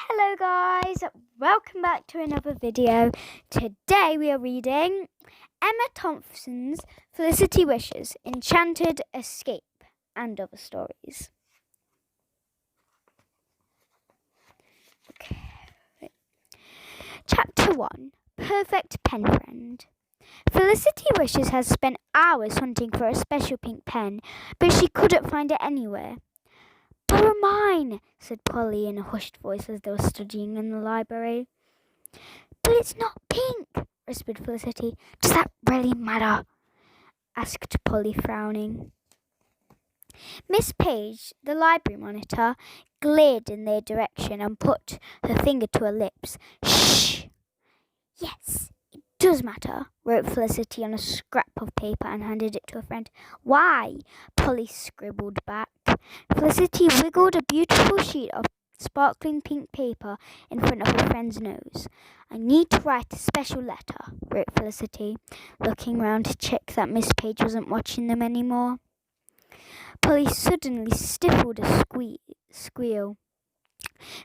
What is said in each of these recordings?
Hello guys, welcome back to another video. Today we are reading Emma Thompson's Felicity Wishes, Enchanted Escape and Other Stories. Okay. Chapter 1, Perfect Pen Friend. Felicity Wishes has spent hours hunting for a special pink pen, but she couldn't find it anywhere. "Borrow mine," said Polly in a hushed voice as they were studying in the library. "But it's not pink," whispered Felicity. "Does that really matter?" asked Polly, frowning. Miss Page, the library monitor, glared in their direction and put her finger to her lips. "Shh! Yes, it does matter," wrote Felicity on a scrap of paper and handed it to a friend. "Why?" Polly scribbled back. Felicity wiggled a beautiful sheet of sparkling pink paper in front of her friend's nose. "I need to write a special letter," wrote Felicity, looking round to check that Miss Page wasn't watching them anymore. Polly suddenly stifled a squeal.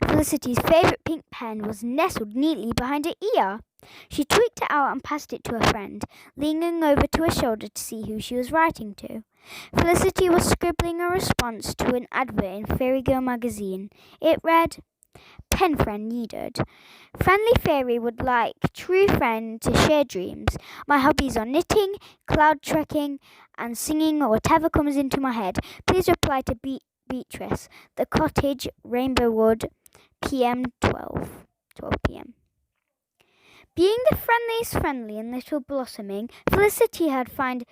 Felicity's favourite pink pen was nestled neatly behind her ear. She tweaked it out and passed it to her friend, leaning over to her shoulder to see who she was writing to. Felicity was scribbling a response to an advert in Fairy Girl magazine. It read, "Pen friend needed. Friendly fairy would like true friend to share dreams. My hobbies are knitting, cloud trekking, and singing or whatever comes into my head. Please reply to Beatrice, The Cottage, Rainbow Wood, PM 12 p.m. Being the friendliest friendly in Little Blossoming, Felicity had found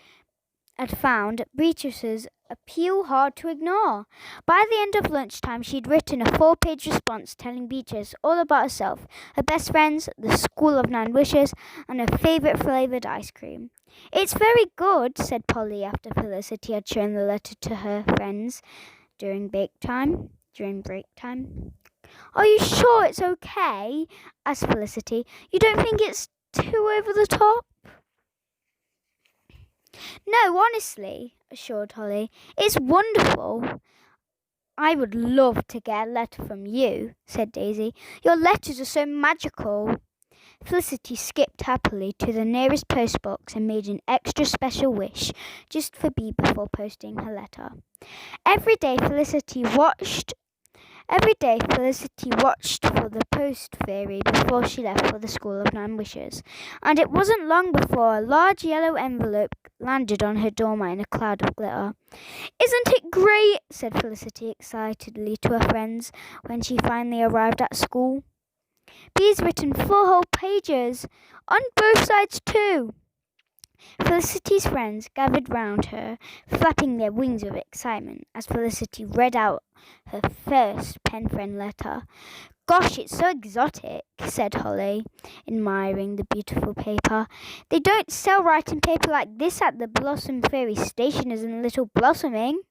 Beatrice's appeal hard to ignore. By the end of lunchtime, she'd written a 4-page response telling Beatrice all about herself, her best friends, the School of 9 Wishes, and her favourite flavoured ice cream. "It's very good," said Polly after Felicity had shown the letter to her friends during break time. "Are you sure it's okay?" asked Felicity. "You don't think it's too over the top?" "No, honestly," assured Holly. "It's wonderful." "I would love to get a letter from you," said Daisy. "Your letters are so magical." Felicity skipped happily to the nearest postbox and made an extra special wish just for Bea before posting her letter. Every day Felicity watched for the post fairy before she left for the School of 9 Wishes, and it wasn't long before a large yellow envelope landed on her doormat in a cloud of glitter. "Isn't it great?" said Felicity excitedly to her friends when she finally arrived at school. "Bea's written 4 whole pages, on both sides too." Felicity's friends gathered round her, flapping their wings with excitement as Felicity read out her first pen friend letter. "Gosh, it's so exotic," said Holly, admiring the beautiful paper. "They don't sell writing paper like this at the Blossom Fairy Stationers in Little Blossoming.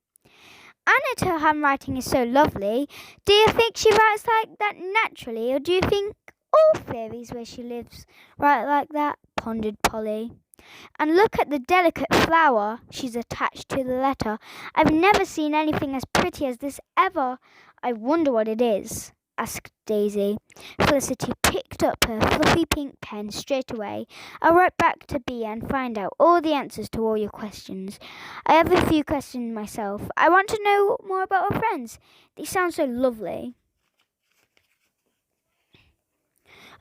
And her handwriting is so lovely. Do you think she writes like that naturally, or do you think all fairies where she lives write like that?" pondered Polly. "And look at the delicate flower she's attached to the letter. I've never seen anything as pretty as this ever. I wonder what it is," asked Daisy. Felicity picked up her fluffy pink pen straight away. "I'll write back to Bea and find out all the answers to all your questions. I have a few questions myself. I want to know more about our friends. They sound so lovely."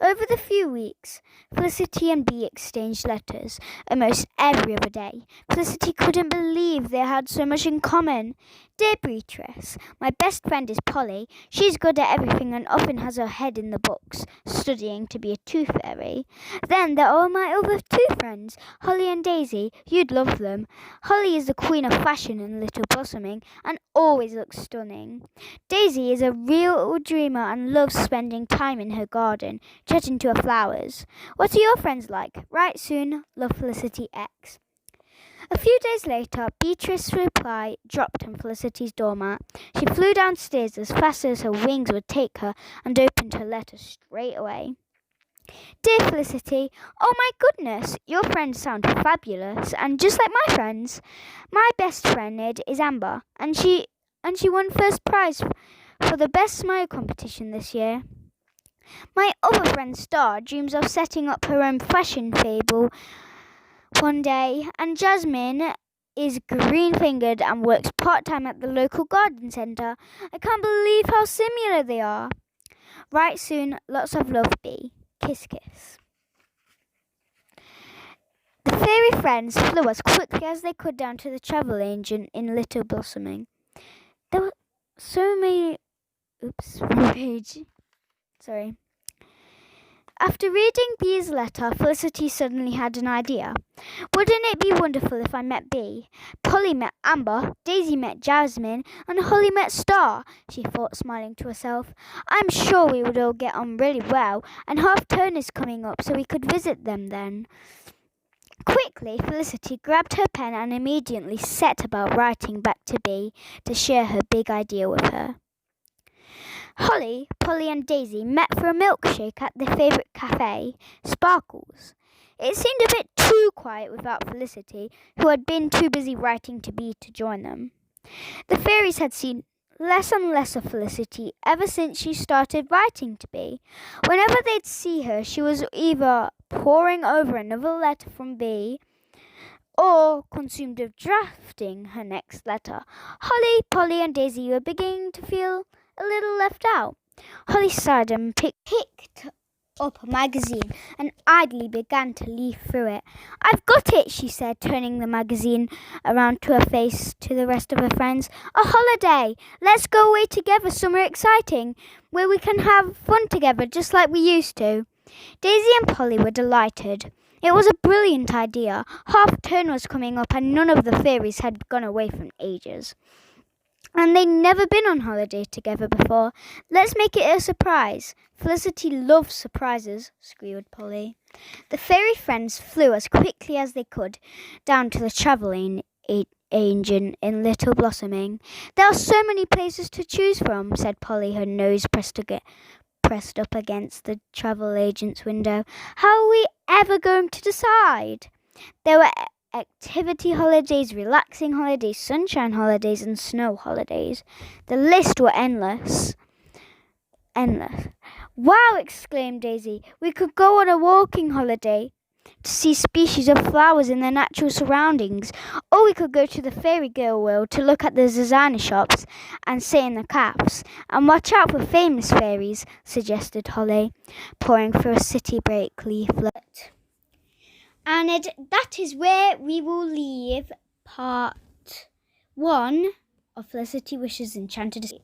Over the few weeks, Felicity and Bea exchanged letters almost every other day. Felicity couldn't believe they had so much in common. "Dear Beatrice, my best friend is Polly. She's good at everything and often has her head in the books, studying to be a tooth fairy. Then there are my other 2 friends, Holly and Daisy. You'd love them. Holly is the queen of fashion in Little Blossoming and always looks stunning. Daisy is a real dreamer and loves spending time in her garden, chatting to her flowers. What are your friends like? Write soon. Love, Felicity X." A few days later, Beatrice's reply dropped on Felicity's doormat. She flew downstairs as fast as her wings would take her and opened her letter straight away. "Dear Felicity, oh my goodness, your friends sound fabulous and just like my friends. My best friend is Amber, and she won first prize for the best smile competition this year." My other friend Star dreams of setting up her own fashion fable one day, and Jasmine is green-fingered and works part-time at the local garden centre. I can't believe how similar they are. Right soon, lots of love, Bee. Kiss, kiss. The fairy friends flew as quickly as they could down to the travel agent in Little Blossoming. There were so many... Sorry. After reading Bee's letter, Felicity suddenly had an idea. Wouldn't it be wonderful if I met Bee? Polly met Amber, Daisy met Jasmine, and Holly met Star, she thought, smiling to herself. I'm sure we would all get on really well, and half-term is coming up, so we could visit them then. Quickly, Felicity grabbed her pen and immediately set about writing back to Bee to share her big idea with her. Holly, Polly and Daisy met for a milkshake at their favourite cafe, Sparkles. It seemed a bit too quiet without Felicity, who had been too busy writing to Bee to join them. The fairies had seen less and less of Felicity ever since she started writing to Bee. Whenever they'd see her, she was either poring over another letter from Bee or consumed with drafting her next letter. Holly, Polly and Daisy were beginning to feel a little left out. Holly sighed and picked up a magazine and idly began to leaf through it. I've got it, she said, turning the magazine around to her face to the rest of her friends. A holiday! Let's go away together somewhere exciting, where we can have fun together just like we used to. Daisy and Polly were delighted. It was a brilliant idea. Half-term was coming up and none of the fairies had gone away for ages. And they'd never been on holiday together before. Let's make it a surprise. Felicity loves surprises, squealed Polly. The fairy friends flew as quickly as they could down to the travelling agent in Little Blossoming. There are so many places to choose from, said Polly, her nose pressed up against the travel agent's window. How are we ever going to decide? There were activity holidays, relaxing holidays, sunshine holidays, and snow holidays. The list were endless. Wow, exclaimed Daisy. We could go on a walking holiday to see species of flowers in their natural surroundings. Or we could go to the fairy girl world to look at the designer shops and sit in the cafes. And watch out for famous fairies, suggested Holly, poring through a city break leaflet. And that is where we will leave part 1 of Felicity Wishes Enchanted Escape.